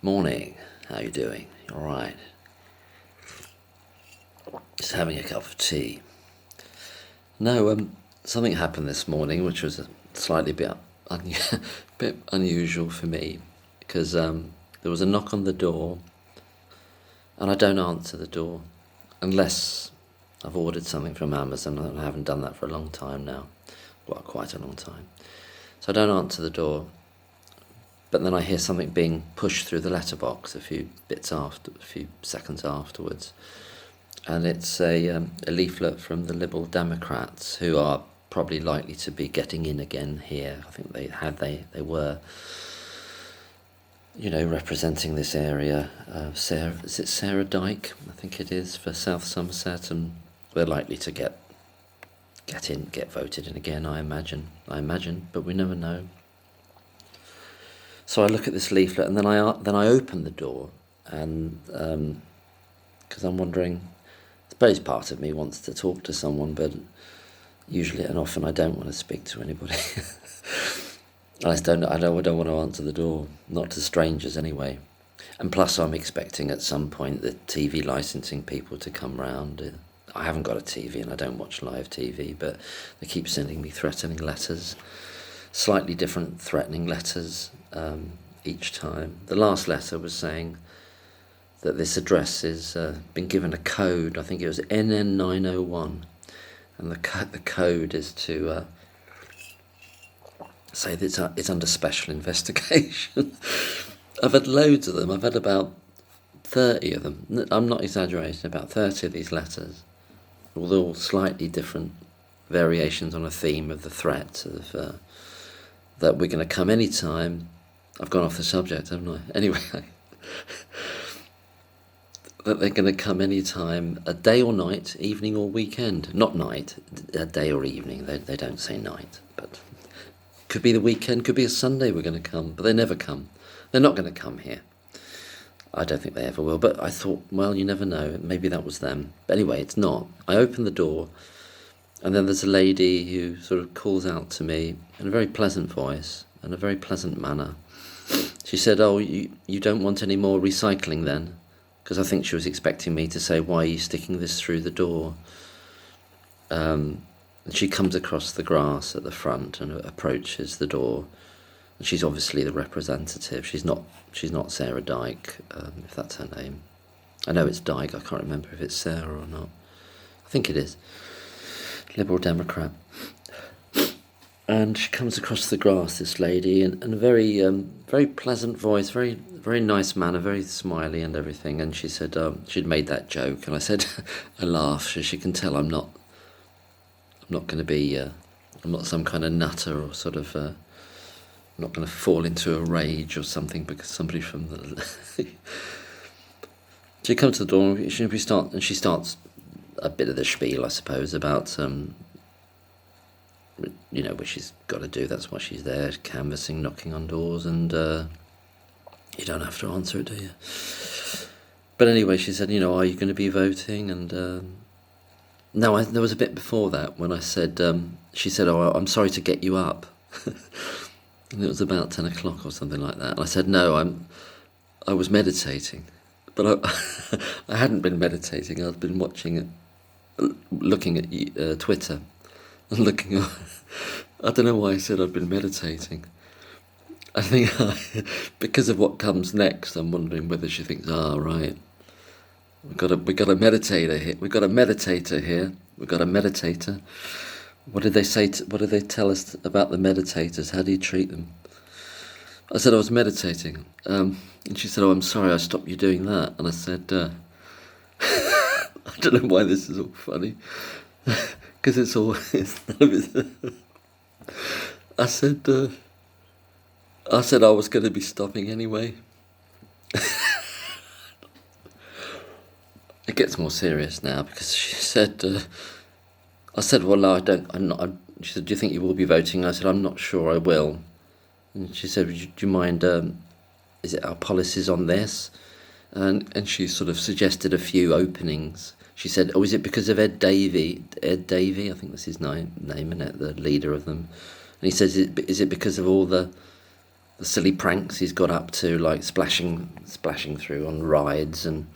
Morning. How you doing? All right. Just having a cup of tea. No, something happened this morning, which was a slightly bit unusual for me, because there was a knock on the door, and I don't answer the door unless I've ordered something from Amazon, and I haven't done that for a long time now. Well, quite a long time. So I don't answer the door. But then I hear something being pushed through the letterbox a few seconds afterwards, and it's a leaflet from the Liberal Democrats, who are probably likely to be getting in again here. I think they were, representing this area. Is it Sarah Dyke? I think it is, for South Somerset, and they're likely to get voted in again. I imagine, but we never know. So I look at this leaflet, and then I open the door, and because I'm wondering, I suppose part of me wants to talk to someone, but usually and often I don't want to speak to anybody. I don't want to answer the door, not to strangers anyway. And plus, I'm expecting at some point the TV licensing people to come round. I haven't got a TV and I don't watch live TV, but they keep sending me threatening letters. Slightly different threatening letters each time. The last letter was saying that this address has been given a code. I think it was NN901, and the code is to say that it's under special investigation. I've had loads of them. I've had about 30 of them. I'm not exaggerating, about 30 of these letters, with all slightly different variations on a theme of the threat of that we're going to come any time. I've gone off the subject, haven't I? Anyway, that they're going to come any time, a day or night, evening or weekend. Not night, a day or evening. They don't say night, but could be the weekend, could be a Sunday we're going to come, but they never come. They're not going to come here. I don't think they ever will, but I thought, well, you never know. Maybe that was them. But anyway, it's not. I open the door, and then there's a lady who sort of calls out to me in a very pleasant voice and a very pleasant manner. She said, "Oh, you don't want any more recycling then?" Because I think she was expecting me to say, "Why are you sticking this through the door?" And she comes across the grass at the front and approaches the door. And she's obviously the representative. She's not Sarah Dyke, if that's her name. I know it's Dyke. I can't remember if it's Sarah or not. I think it is. Liberal Democrat. And she comes across the grass, this lady, and a very very pleasant voice, very very nice manner, very smiley and everything. And she said she'd made that joke, and I said, I laughed, so she can tell I'm not going to be, I'm not some kind of nutter or sort of, I'm not going to fall into a rage or something because somebody from the. She comes to the door, and she starts a bit of the spiel, I suppose, about what she's got to do. That's why she's there, canvassing, knocking on doors, and you don't have to answer it, do you? But anyway, she said, are you going to be voting? And no, there was a bit before that when I said, she said, "Oh, I'm sorry to get you up," and it was about 10 o'clock or something like that. And I said, "No, I was meditating," but I hadn't been meditating. I'd been looking at Twitter. And I don't know why I said I'd been meditating. I think because of what comes next, I'm wondering whether she thinks, right, we got a meditator here. We got a meditator here. We got a meditator. What did they say? What did they tell us about the meditators? How do you treat them? I said I was meditating, and she said, "Oh, I'm sorry, I stopped you doing that." And I said, I don't know why this is all funny. Because it's none of it. I said I was going to be stopping anyway. It gets more serious now because she said, I said, "Well, no, I don't. I'm not." She said, "Do you think you will be voting?" I said, "I'm not sure I will." And she said, "Do you mind? Is it our policies on this?" And she sort of suggested a few openings. She said, "Oh, is it because of Ed Davey? Ed Davey, I think that's his name, isn't it? The leader of them." And he says, "Is it because of all the the silly pranks he's got up to, like splashing through on rides and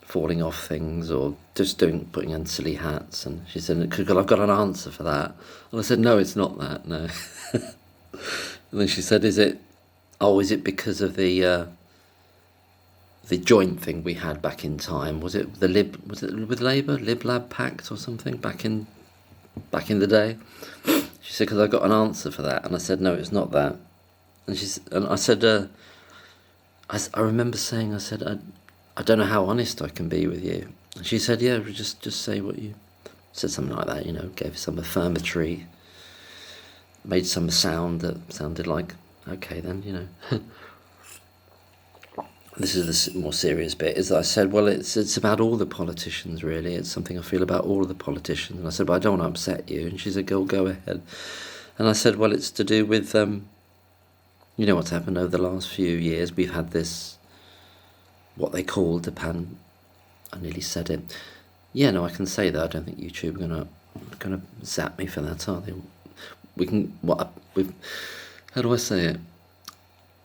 falling off things, or just putting on silly hats. And she said, I've got an answer for that. And I said, no, it's not that, no. And then she said, is it because of the joint thing we had back in time? Was it with Labour, Lib Lab Pact or something back in the day? She said, because I got an answer for that. And I said, no, it's not that. And I said, I remember saying, I said, I don't know how honest I can be with you. And she said, yeah, just say what you said, something like that, gave some affirmatory, made some sound that sounded like, okay then, This is the more serious bit, is that I said, well, it's about all the politicians, really. It's something I feel about all of the politicians. And I said, but I don't want to upset you. And she said, go ahead. And I said, well, it's to do with, what's happened over the last few years. We've had this, what they called I nearly said it. Yeah, no, I can say that. I don't think YouTube are gonna zap me for that, are they? How do I say it?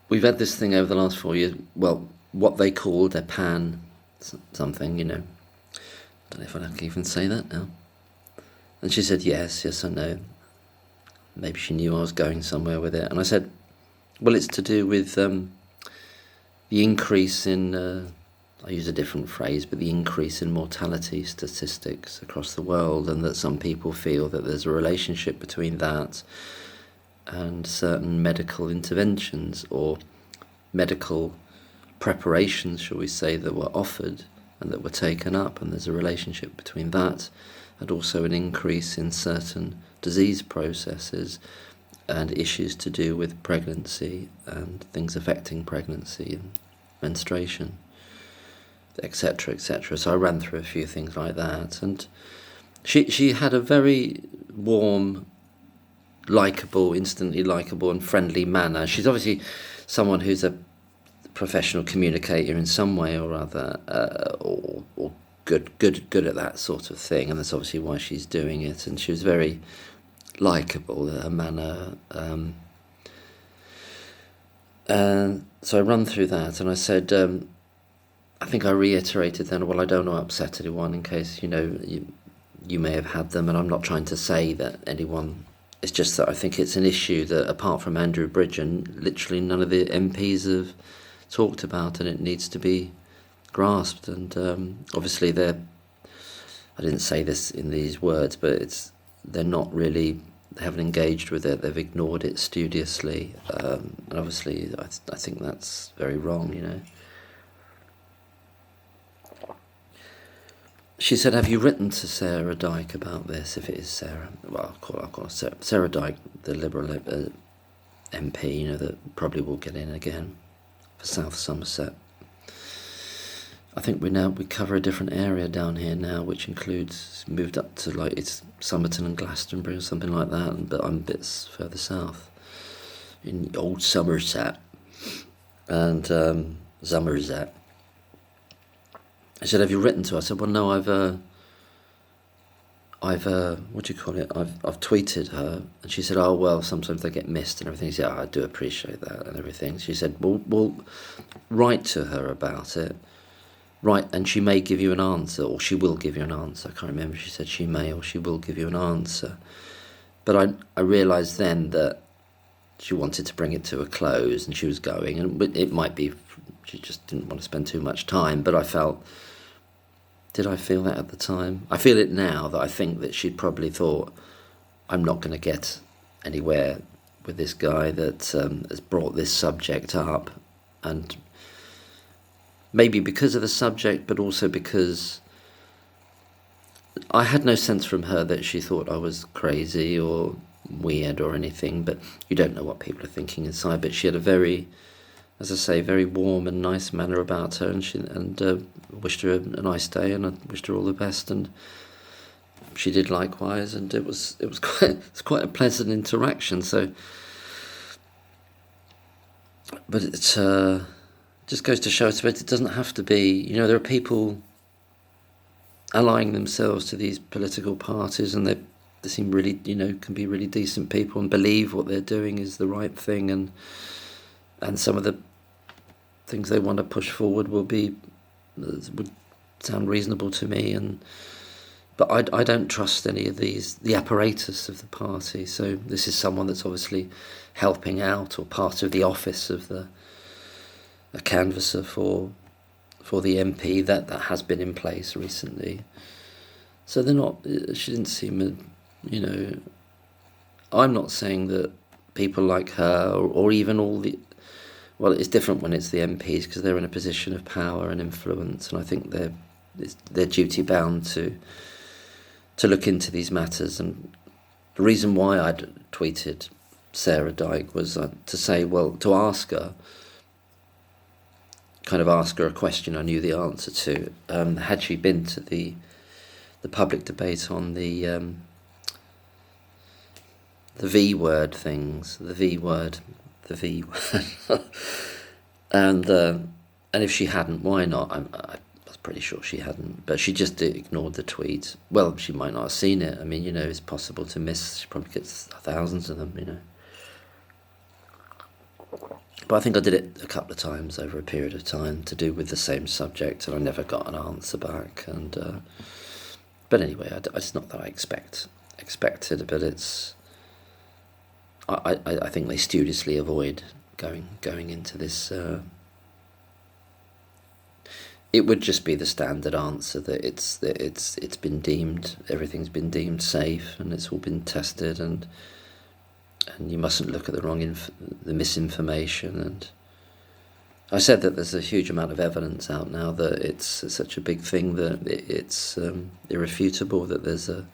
We've had this thing over the last 4 years. Well, what they called a something, I don't know if I can even say that now. And she said, yes, I know. Maybe she knew I was going somewhere with it. And I said, well, it's to do with the increase in, I use a different phrase, but the increase in mortality statistics across the world, and that some people feel that there's a relationship between that and certain medical interventions or medical preparations, shall we say, that were offered and that were taken up, and there's a relationship between that and also an increase in certain disease processes and issues to do with pregnancy and things affecting pregnancy and menstruation, etc., etc. So I ran through a few things like that, and she had a very warm, instantly likeable and friendly manner. She's obviously someone who's a professional communicator in some way or other, or good at that sort of thing, and that's obviously why she's doing it. And she was very likeable, her manner. And so I run through that, and I said, I think I reiterated then, well, I don't want to upset anyone in case, you may have had them, and I'm not trying to say that anyone. It's just that I think it's an issue that, apart from Andrew Bridgen, literally none of the MPs have talked about, and it needs to be grasped. And obviously I didn't say this in these words, but they haven't engaged with it, they've ignored it studiously, and obviously I think that's very wrong, She said, have you written to Sarah Dyke about this, if it is Sarah? Well, I'll call her Sarah Dyke, the Liberal MP, that probably will get in again for South Somerset. I think we cover a different area down here now, which includes, moved up to it's Somerton and Glastonbury or something like that, but I'm bits further south, in old Somerset, and Somerset. I said, have you written to her? I said, well, no, I've what do you call it? I've tweeted her, and she said, oh, well, sometimes they get missed and everything. She said, I do appreciate that and everything. She said, well, write to her about it. Right, and she may give you an answer, or she will give you an answer. I can't remember if she said she may or she will give you an answer. But I realised then that she wanted to bring it to a close, and she was going, and it might be she just didn't want to spend too much time, but I felt... Did I feel that at the time? I feel it now, that I think that she'd probably thought, I'm not going to get anywhere with this guy that has brought this subject up, and maybe because of the subject, but also because I had no sense from her that she thought I was crazy or weird or anything, but you don't know what people are thinking inside. But she had a very, as I say, very warm and nice manner about her, and wished her a nice day, and I wished her all the best, and she did likewise, and it was quite a pleasant interaction. So, but it just goes to show us that it doesn't have to be. There are people allying themselves to these political parties, and they seem really, can be really decent people and believe what they're doing is the right thing, and and some of the things they want to push forward would sound reasonable to me, but I don't trust any of the apparatus of the party. So this is someone that's obviously helping out or part of the office of a canvasser for the MP that has been in place recently. So she didn't seem, I'm not saying that people like her or even well, it's different when it's the MPs because they're in a position of power and influence, and I think they're duty bound to look into these matters. And the reason why I'd tweeted Sarah Dyke was to say, well, to ask her a question I knew the answer to. Had she been to the public debate on the V word things, the V word, and if she hadn't, why not? I was pretty sure she hadn't, but she just ignored the tweet. Well, she might not have seen it. I mean, it's possible to miss. She probably gets thousands of them, But I think I did it a couple of times over a period of time to do with the same subject, and I never got an answer back. And but anyway, it's not that I expected, but it's. I think they studiously avoid going into this. It would just be the standard answer that it's been deemed, everything's been deemed safe, and it's all been tested, and you mustn't look at the misinformation. And I said that there's a huge amount of evidence out now that it's such a big thing that it's irrefutable that there's a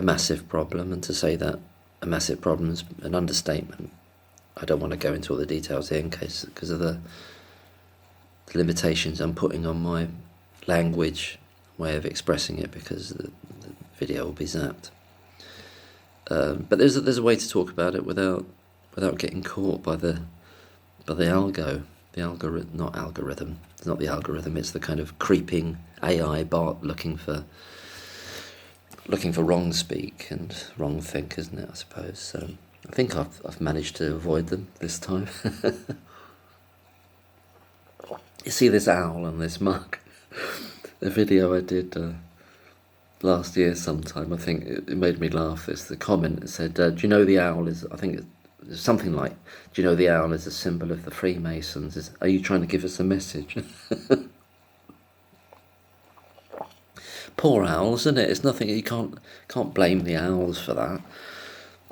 massive problem, and to say that a massive problem is an understatement. I don't want to go into all the details here because of the limitations I'm putting on my language way of expressing it, because the video will be zapped. But there's a way to talk about it without getting caught by the algorithm. Not algorithm. It's not the algorithm. It's the kind of creeping AI bot looking for wrong speak and wrong think, isn't it? I suppose. So I think I've managed to avoid them this time. You see this owl and this mug. The video I did last year sometime, I think it made me laugh. It's the comment that said, do you know the owl is, I think it's something like, do you know the owl is a symbol of the Freemasons? Are you trying to give us a message? Poor owls, isn't it? It's nothing, you can't blame the owls for that.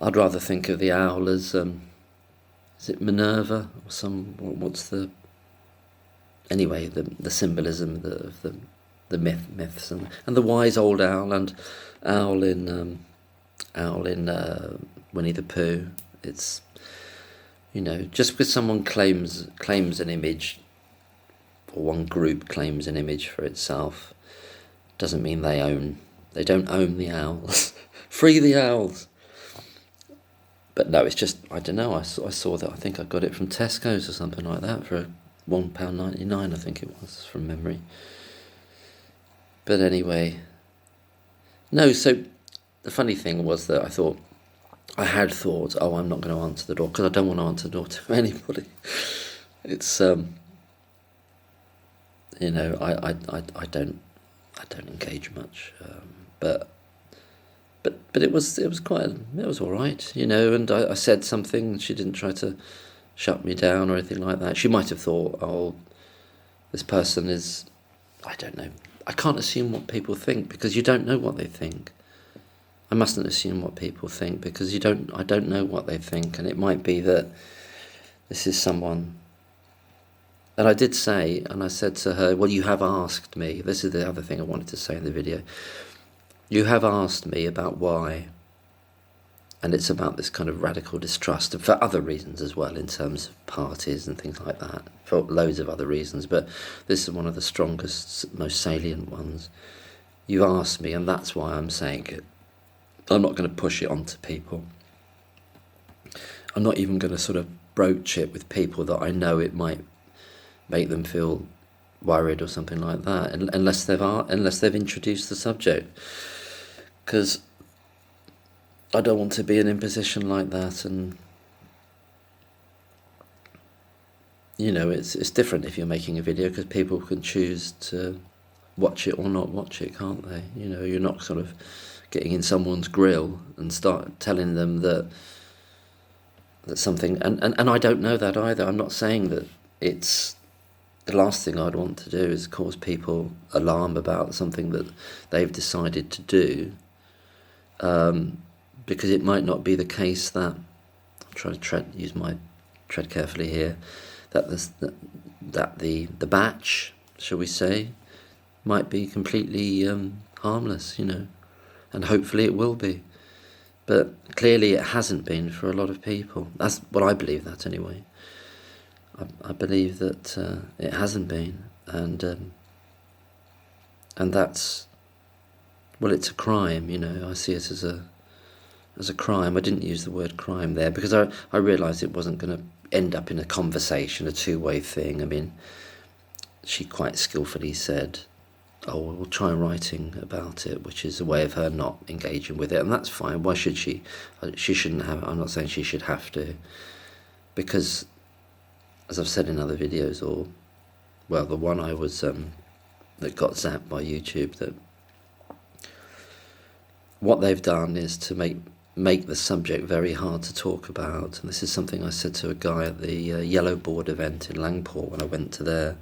I'd rather think of the owl as, is it Minerva or what's the, anyway, the symbolism of the myths and the wise old owl and owl in Winnie the Pooh. It's, just because someone claims an image, or one group claims an image for itself, doesn't mean they don't own the owls. Free the owls. But no, it's just, I don't know, I saw that, I think I got it from Tesco's or something like that for £1.99, I think it was, from memory. But anyway, no, so the funny thing was that I had thought, I'm not going to answer the door, because I don't want to answer the door to anybody. It's, I don't engage much, but it was all right, and I said something. She didn't try to shut me down or anything like that. She might have thought, this person is, I don't know. I can't assume what people think, because you don't know what they think. I mustn't assume what people think, because I don't know what they think, and it might be that this is someone. And I did say, and I said to her, well, you have asked me, this is the other thing I wanted to say in the video, you have asked me about why, and it's about this kind of radical distrust, and for other reasons as well, in terms of parties and things like that, for loads of other reasons, but this is one of the strongest, most salient ones. You asked me, and that's why I'm saying it. I'm not going to push it onto people. I'm not even going to sort of broach it with people that I know it might make them feel worried or something like that, unless they've introduced the subject, because I don't want to be in a position like that, and you know, it's different if you're making a video, because people can choose to watch it or not watch it, can't they? You know, you're not sort of getting in someone's grill and start telling them that something, and I don't know that either. I'm not saying that it's the last thing I'd want to do is cause people alarm about something that they've decided to do, because it might not be the case that, I'm trying to use my tread carefully here, that the batch, shall we say, might be completely harmless, you know, and hopefully it will be. But clearly it hasn't been for a lot of people. That's what I believe, that anyway. I believe that it hasn't been, and that's, well, it's a crime, you know. I see it as a crime. I didn't use the word crime there because I realised it wasn't going to end up in a conversation, a two-way thing. I mean, she quite skillfully said, oh, we'll try writing about it, which is a way of her not engaging with it, and that's fine. Why should she? She shouldn't have. I'm not saying she should have to, because, as I've said in other videos, or, well, the one I was, that got zapped by YouTube, that what they've done is to make the subject very hard to talk about. And this is something I said to a guy at the Yellow Board event in Langport when I went to there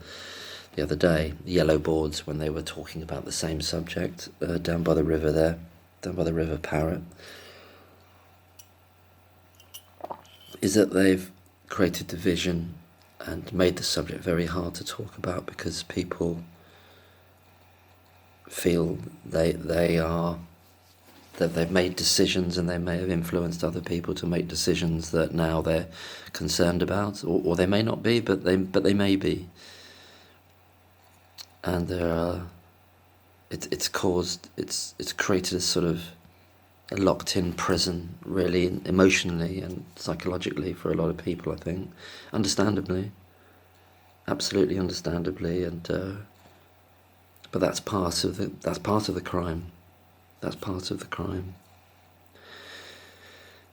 the other day. The Yellow Boards, when they were talking about the same subject, down by the river there, down by the River Parrett, is that they've created division and made the subject very hard to talk about, because people feel that they've made decisions, and they may have influenced other people to make decisions that now they're concerned about, or they may not be, but they may be. And it's created a sort of a locked-in prison, really, emotionally and psychologically, for a lot of people, I think, understandably, absolutely understandably, and but that's part of the crime. That's part of the crime.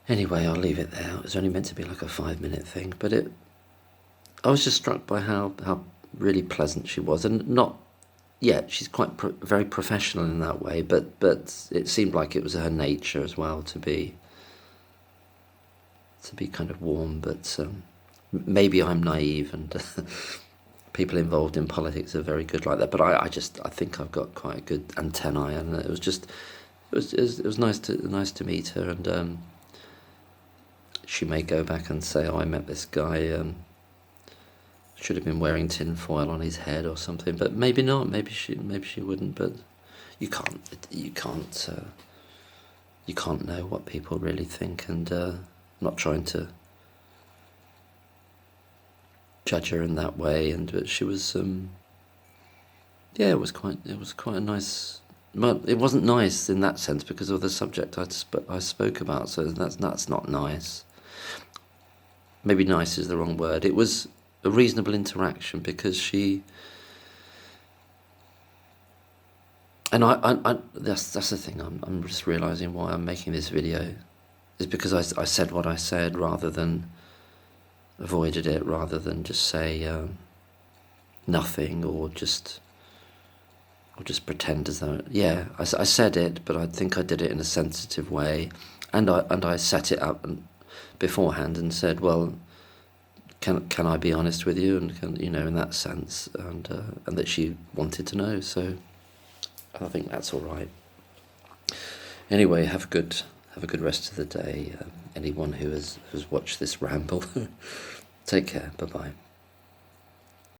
Anyway, I'll leave it there. It was only meant to be like a 5-minute thing, but I was just struck by how really pleasant she was, and not. Yeah, she's quite very professional in that way, but it seemed like it was her nature as well to be kind of warm. But maybe I'm naive, and people involved in politics are very good like that. But I think I've got quite a good antennae, and it was nice to meet her, and she may go back and say, oh, I met this guy. Should have been wearing tin foil on his head or something, but maybe not. Maybe she wouldn't. But you can't know what people really think, and I'm not trying to judge her in that way. But she was, it was quite a nice. Well, it wasn't nice in that sense because of the subject I spoke about. So that's not nice. Maybe nice is the wrong word. It was a reasonable interaction, because she, and I that's the thing, I'm just realising why I'm making this video, is because I said what I said, rather than avoided it, rather than just say nothing, or just pretend as though, yeah, I said it, but I think I did it in a sensitive way, and I set it up beforehand and said, well, can I be honest with you, and can, you know, in that sense, and that she wanted to know, so I think that's all right. Anyway, have a good rest of the day. Anyone who has watched this ramble, take care. Bye bye.